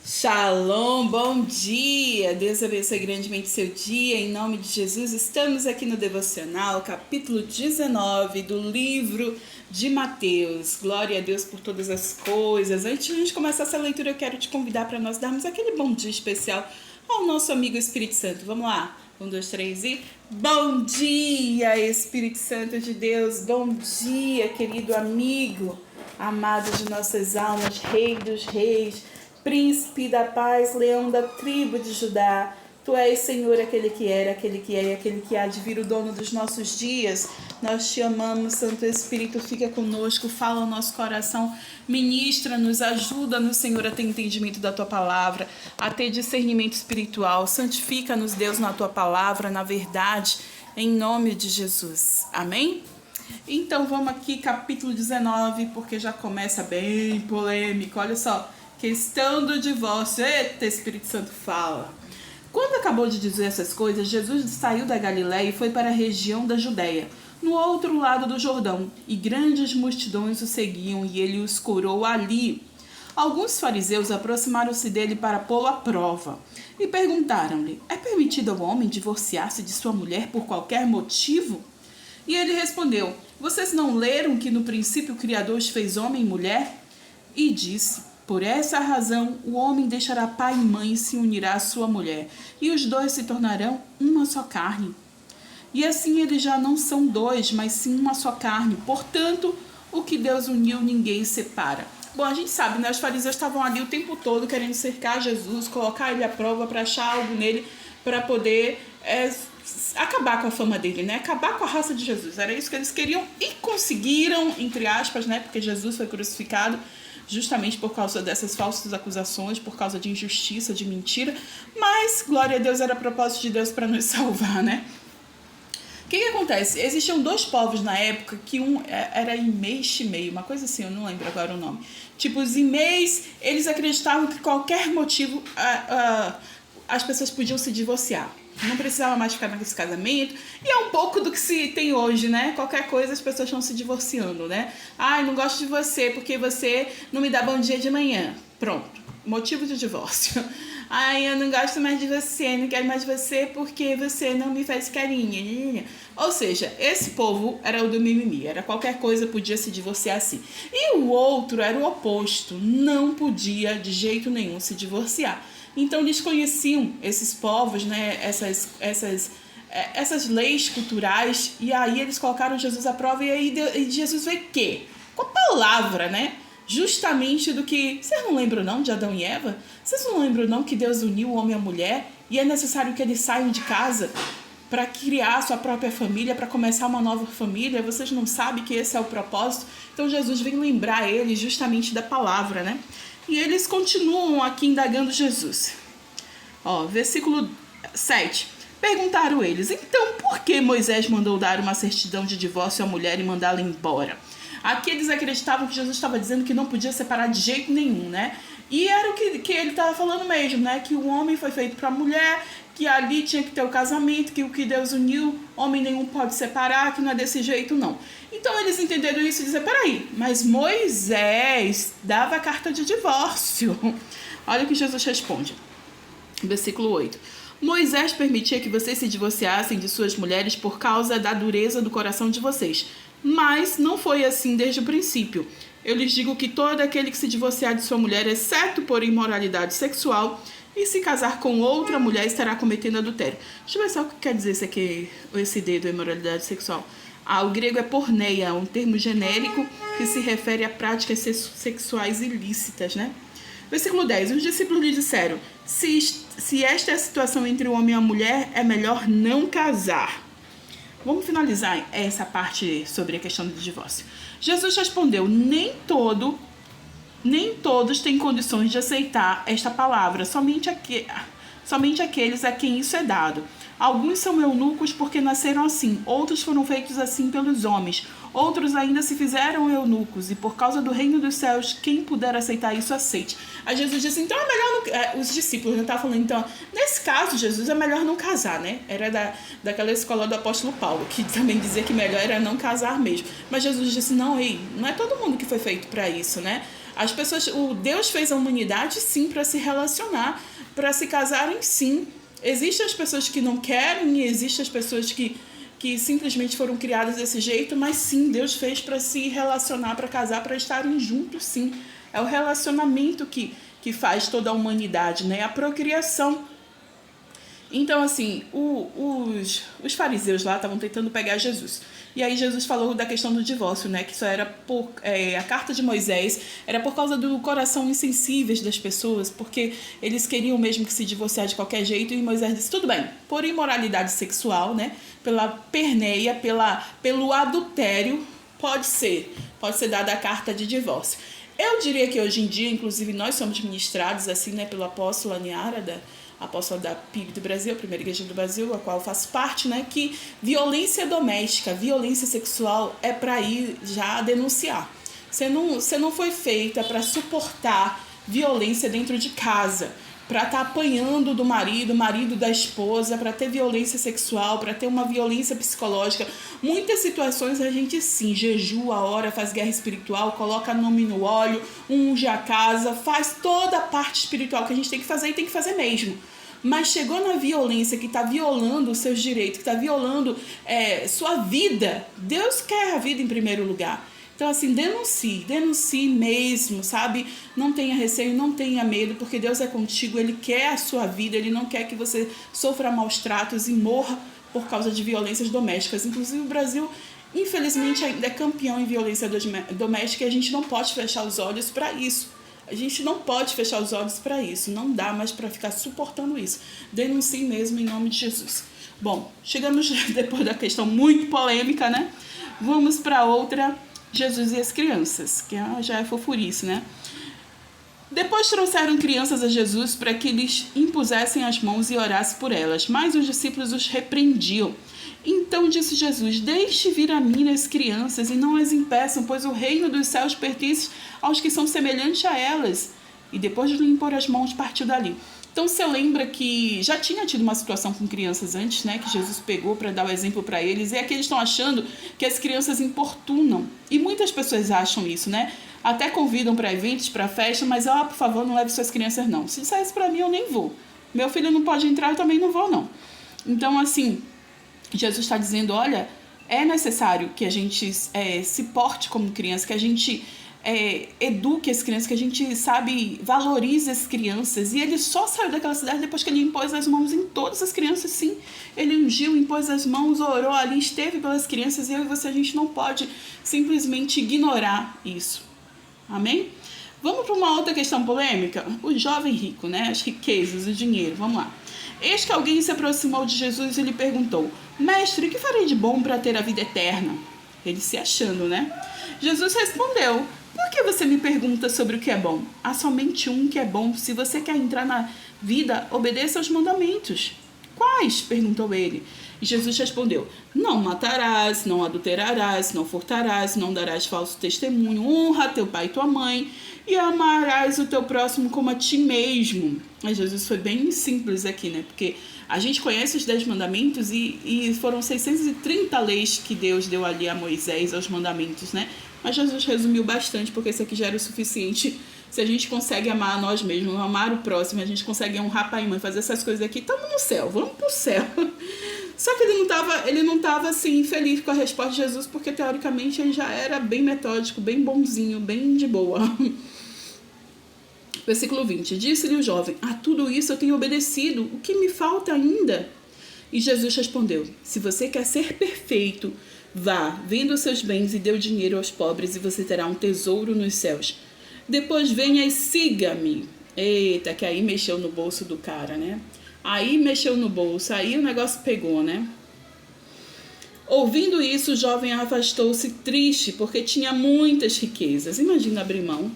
Shalom, bom dia! Deus abençoe grandemente seu dia, em nome de Jesus. Estamos aqui no Devocional, capítulo 19 do livro de Mateus. Glória a Deus por todas as coisas. Antes de a gente começar essa leitura, eu quero te convidar para nós darmos aquele bom dia especial ao nosso amigo Espírito Santo. Vamos lá? 1, 2, 3 e... Bom dia, Espírito Santo de Deus! Bom dia, querido amigo, amado de nossas almas, Rei dos Reis, Príncipe da paz, leão da tribo de Judá. Tu és, Senhor, aquele que era, aquele que é e aquele que há de vir, o dono dos nossos dias. Nós te amamos, Santo Espírito, fica conosco, fala ao nosso coração, ministra-nos, ajuda-nos, Senhor, a ter entendimento da tua palavra, a ter discernimento espiritual. Santifica-nos, Deus, na tua palavra, na verdade, em nome de Jesus. Amém? Então vamos aqui, capítulo 19, porque já começa bem polêmico. Olha só. Questão do divórcio. Eita, Espírito Santo fala. Quando acabou de dizer essas coisas, Jesus saiu da Galiléia e foi para a região da Judéia, no outro lado do Jordão, e grandes multidões o seguiam, e ele os curou ali. Alguns fariseus aproximaram-se dele para pô-lo à prova, e perguntaram-lhe: é permitido ao homem divorciar-se de sua mulher por qualquer motivo? E ele respondeu: vocês não leram que no princípio o Criador os fez homem e mulher? E disse: por essa razão, o homem deixará pai e mãe e se unirá à sua mulher, e os dois se tornarão uma só carne. E assim eles já não são dois, mas sim uma só carne. Portanto, o que Deus uniu, ninguém separa. Bom, a gente sabe, né? Os fariseus estavam ali o tempo todo querendo cercar Jesus, colocar ele à prova para achar algo nele, para poder acabar com a fama dele, né? Acabar com a raça de Jesus. Era isso que eles queriam e conseguiram, entre aspas, né? Porque Jesus foi crucificado justamente por causa dessas falsas acusações, por causa de injustiça, de mentira, mas, glória a Deus, era propósito de Deus para nos salvar, né? O que acontece? Existiam dois povos na época, que um era Imei e Shimei, uma coisa assim, eu não lembro agora o nome. Tipo, os Imeis, eles acreditavam que qualquer motivo as pessoas podiam se divorciar. Não precisava mais ficar nesse casamento. E é um pouco do que se tem hoje, né? Qualquer coisa as pessoas estão se divorciando, né? Ai, não gosto de você porque você não me dá bom dia de manhã. Pronto. Motivo de divórcio. Ai, eu não gosto mais de você, não quero mais de você porque você não me faz carinho. Ou seja, esse povo era o do mimimi. Era qualquer coisa, podia se divorciar assim. E o outro era o oposto. Não podia de jeito nenhum se divorciar. Então eles conheciam esses povos, né, essas leis culturais, e aí eles colocaram Jesus à prova, e aí Jesus veio o quê? Com a palavra, né? Justamente do que... Vocês não lembram não de Adão e Eva? Vocês não lembram não que Deus uniu o homem e a mulher, e é necessário que eles saiam de casa para criar a sua própria família, para começar uma nova família? Vocês não sabem que esse é o propósito? Então Jesus vem lembrar eles justamente da palavra, né? E eles continuam aqui indagando Jesus. Ó, versículo 7. Perguntaram eles: então por que Moisés mandou dar uma certidão de divórcio à mulher e mandá-la embora? Aqui eles acreditavam que Jesus estava dizendo que não podia separar de jeito nenhum, né? E era o que ele estava falando mesmo, né? Que o homem foi feito para a mulher, que ali tinha que ter o casamento, que o que Deus uniu, homem nenhum pode separar, que não é desse jeito não. Então eles entenderam isso e disseram: peraí, mas Moisés dava a carta de divórcio. Olha o que Jesus responde. Versículo 8. Moisés permitia que vocês se divorciassem de suas mulheres por causa da dureza do coração de vocês. Mas não foi assim desde o princípio. Eu lhes digo que todo aquele que se divorciar de sua mulher, exceto por imoralidade sexual, e se casar com outra mulher, estará cometendo adultério. Deixa eu ver só o que quer dizer isso aqui, esse dedo, imoralidade sexual. O grego é porneia, um termo genérico que se refere a práticas sexuais ilícitas, né? Versículo 10. Os discípulos lhe disseram: se esta é a situação entre o homem e a mulher, é melhor não casar. Vamos finalizar essa parte sobre a questão do divórcio. Jesus respondeu: nem todos têm condições de aceitar esta palavra, somente aqueles a quem isso é dado. Alguns são eunucos porque nasceram assim, outros foram feitos assim pelos homens, outros ainda se fizeram eunucos, e por causa do reino dos céus, quem puder aceitar isso, aceite. Aí Jesus disse: então é melhor os discípulos não estavam falando, então, nesse caso, Jesus, é melhor não casar, né? Era daquela escola do apóstolo Paulo, que também dizia que melhor era não casar mesmo. Mas Jesus disse: não, não é todo mundo que foi feito para isso, né? As pessoas, o Deus fez a humanidade sim para se relacionar, para se casarem sim. Existem as pessoas que não querem, e existem as pessoas que simplesmente foram criadas desse jeito, mas sim, Deus fez para se relacionar, para casar, para estarem juntos sim. É o relacionamento que faz toda a humanidade, né? A procriação. Então, assim, os fariseus lá estavam tentando pegar Jesus. E aí Jesus falou da questão do divórcio, né? Que isso era a carta de Moisés era por causa do coração insensíveis das pessoas, porque eles queriam mesmo que se divorciar de qualquer jeito, e Moisés disse, tudo bem, por imoralidade sexual, né? Pela perneia, pelo adultério, pode ser dada a carta de divórcio. Eu diria que hoje em dia, inclusive, nós somos ministrados assim, né, pelo apóstolo Aniara, apóstola da PIB do Brasil, a primeira igreja do Brasil, a qual eu faço parte, né, que violência doméstica, violência sexual é para ir já denunciar. Você não foi feita para suportar violência dentro de casa, para estar apanhando do marido da esposa, para ter violência sexual, para ter uma violência psicológica. Muitas situações a gente sim, jejua, ora, faz guerra espiritual, coloca nome no óleo, unge a casa, faz toda a parte espiritual que a gente tem que fazer e tem que fazer mesmo. Mas chegou na violência que está violando os seus direitos, que está violando sua vida, Deus quer a vida em primeiro lugar. Então, assim, denuncie mesmo, sabe? Não tenha receio, não tenha medo, porque Deus é contigo, Ele quer a sua vida, Ele não quer que você sofra maus tratos e morra por causa de violências domésticas. Inclusive, o Brasil, infelizmente, ainda é campeão em violência doméstica e a gente não pode fechar os olhos para isso. A gente não pode fechar os olhos para isso, não dá mais para ficar suportando isso. Denuncie mesmo em nome de Jesus. Bom, chegamos depois da questão muito polêmica, né? Vamos para outra... Jesus e as crianças, que já é fofurice, né? Depois trouxeram crianças a Jesus para que lhes impusessem as mãos e orasse por elas, mas os discípulos os repreendiam. Então disse Jesus, deixe vir a mim as crianças e não as impeçam, pois o reino dos céus pertence aos que são semelhantes a elas. E depois de lhe impor as mãos, partiu dali. Então você lembra que já tinha tido uma situação com crianças antes, né? Que Jesus pegou para dar o exemplo para eles. E é que eles estão achando que as crianças importunam. E muitas pessoas acham isso, né? Até convidam para eventos, para festa, mas, por favor, não leve suas crianças, não. Se disser isso para mim, eu nem vou. Meu filho não pode entrar, eu também não vou, não. Então, assim, Jesus está dizendo, olha, é necessário que a gente se porte como criança, que a gente... eduque as crianças, que a gente, sabe, valorize as crianças. E ele só saiu daquela cidade depois que ele impôs as mãos em todas as crianças, sim. Ele ungiu, impôs as mãos, orou ali, esteve pelas crianças, e eu e você, a gente não pode simplesmente ignorar isso. Amém? Vamos para uma outra questão polêmica? O jovem rico, né? As riquezas, o dinheiro, vamos lá. Eis que alguém se aproximou de Jesus e lhe perguntou, mestre, o que farei de bom para ter a vida eterna? Ele se achando, né? Jesus respondeu, por que você me pergunta sobre o que é bom? Há somente um que é bom. Se você quer entrar na vida, obedeça aos mandamentos. Quais? Perguntou ele. E Jesus respondeu, não matarás, não adulterarás, não furtarás, não darás falso testemunho, honra teu pai e tua mãe e amarás o teu próximo como a ti mesmo. Mas Jesus foi bem simples aqui, né? Porque a gente conhece os 10 mandamentos e foram 630 leis que Deus deu ali a Moisés, aos mandamentos, né? Mas Jesus resumiu bastante, porque isso aqui já era o suficiente. Se a gente consegue amar a nós mesmos, amar o próximo, a gente consegue honrar pai e mãe, fazer essas coisas aqui, estamos no céu, vamos pro céu. Só que ele não estava assim, feliz com a resposta de Jesus, porque teoricamente ele já era bem metódico, bem bonzinho, bem de boa. Versículo 20. Disse-lhe o jovem, a tudo isso eu tenho obedecido, o que me falta ainda? E Jesus respondeu, se você quer ser perfeito, vá, venda os seus bens e dê o dinheiro aos pobres e você terá um tesouro nos céus. Depois venha e siga-me. Eita, que aí mexeu no bolso do cara, né? Aí mexeu no bolso, aí o negócio pegou, né? Ouvindo isso, o jovem afastou-se triste, porque tinha muitas riquezas. Imagina abrir mão.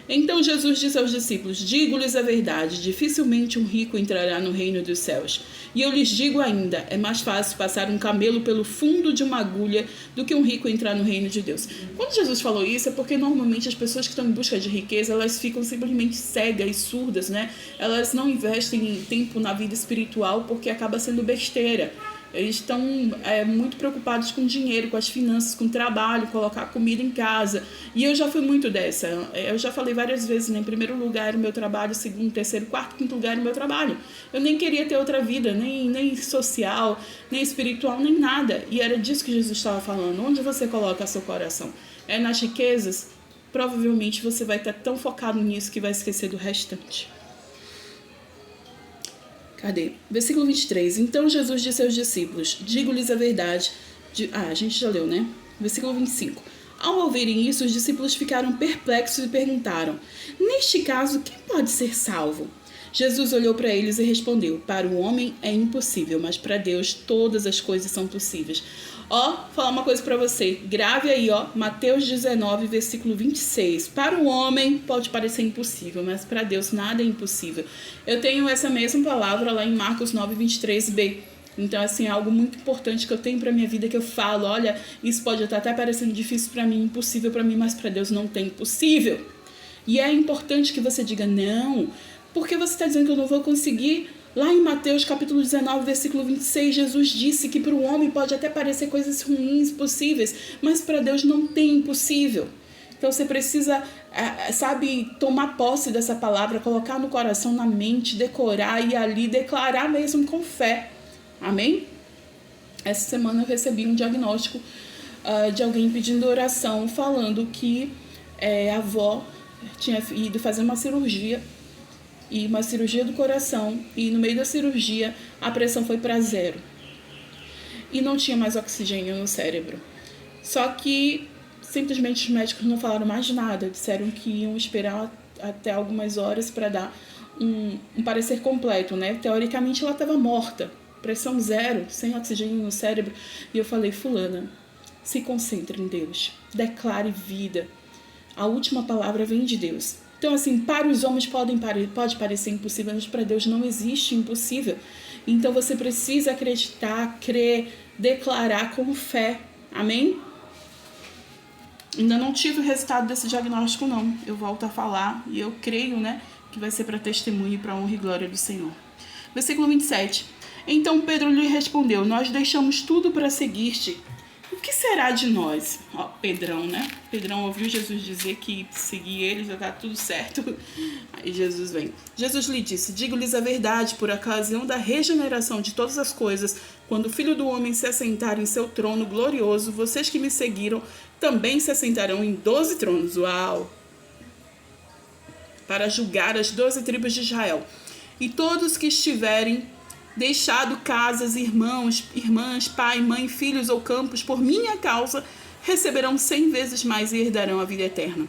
Então Jesus disse aos discípulos, digo-lhes a verdade, dificilmente um rico entrará no reino dos céus. E eu lhes digo ainda, é mais fácil passar um camelo pelo fundo de uma agulha do que um rico entrar no reino de Deus. Quando Jesus falou isso, é porque normalmente as pessoas que estão em busca de riqueza, elas ficam simplesmente cegas e surdas, né? Elas não investem tempo na vida espiritual porque acaba sendo besteira. Eles estão muito preocupados com dinheiro, com as finanças, com o trabalho, colocar comida em casa. E eu já fui muito dessa. Eu já falei várias vezes, né? Em primeiro lugar era o meu trabalho, segundo, terceiro, quarto, quinto lugar era o meu trabalho. Eu nem queria ter outra vida, nem social, nem espiritual, nem nada. E era disso que Jesus estava falando. Onde você coloca seu coração? É nas riquezas? Provavelmente você vai estar tão focado nisso que vai esquecer do restante. Cadê? Versículo 23. Então Jesus disse aos discípulos: digo-lhes a verdade. A gente já leu, né? Versículo 25. Ao ouvirem isso, os discípulos ficaram perplexos e perguntaram: neste caso, quem pode ser salvo? Jesus olhou para eles e respondeu: para o homem é impossível, mas para Deus todas as coisas são possíveis. Falar uma coisa para você. Grave aí, Mateus 19, versículo 26. Para o homem pode parecer impossível, mas para Deus nada é impossível. Eu tenho essa mesma palavra lá em Marcos 9, 23b. Então, assim, é algo muito importante que eu tenho para minha vida, que eu falo, olha, isso pode estar até parecendo difícil para mim, impossível para mim, mas para Deus não tem impossível. E é importante que você diga não, porque você está dizendo que eu não vou conseguir. Lá em Mateus capítulo 19, versículo 26, Jesus disse que para o homem pode até parecer coisas ruins, possíveis, mas para Deus não tem impossível. Então você precisa, tomar posse dessa palavra, colocar no coração, na mente, decorar e ali declarar mesmo com fé. Amém? Essa semana eu recebi um diagnóstico de alguém pedindo oração, falando que a avó tinha ido fazer uma cirurgia do coração, e no meio da cirurgia a pressão foi para 0 e não tinha mais oxigênio no cérebro. Só que simplesmente os médicos não falaram mais nada, disseram que iam esperar até algumas horas para dar um parecer completo, né? Teoricamente ela estava morta, pressão 0, sem oxigênio no cérebro. E eu falei: fulana, se concentre em Deus, declare vida, a última palavra vem de Deus. Então, assim, para os homens pode parecer impossível, mas para Deus não existe impossível. Então, você precisa acreditar, crer, declarar com fé. Amém? Ainda não tive o resultado desse diagnóstico, não. Eu volto a falar e eu creio, né, que vai ser para testemunho e para honra e glória do Senhor. Versículo 27. Então Pedro lhe respondeu: nós deixamos tudo para seguir-te. O que será de nós? Pedrão, né? Pedrão ouviu Jesus dizer que seguir ele já está tudo certo. Aí Jesus vem. Jesus lhe disse: digo-lhes a verdade, por ocasião da regeneração de todas as coisas, quando o Filho do Homem se assentar em seu trono glorioso, vocês que me seguiram também se assentarão em 12 tronos. Uau! Para julgar as 12 tribos de Israel. E todos que estiverem deixado casas, irmãos, irmãs, pai, mãe, filhos ou campos, por minha causa, receberão 100 vezes mais e herdarão a vida eterna.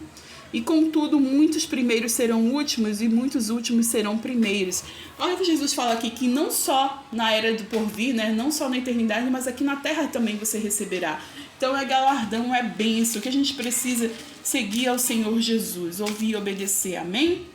E contudo, muitos primeiros serão últimos e muitos últimos serão primeiros. Olha que Jesus fala aqui que não só na era do porvir, né, não só na eternidade, mas aqui na terra também você receberá. Então é galardão, é bênção, que a gente precisa seguir ao Senhor Jesus, ouvir e obedecer. Amém?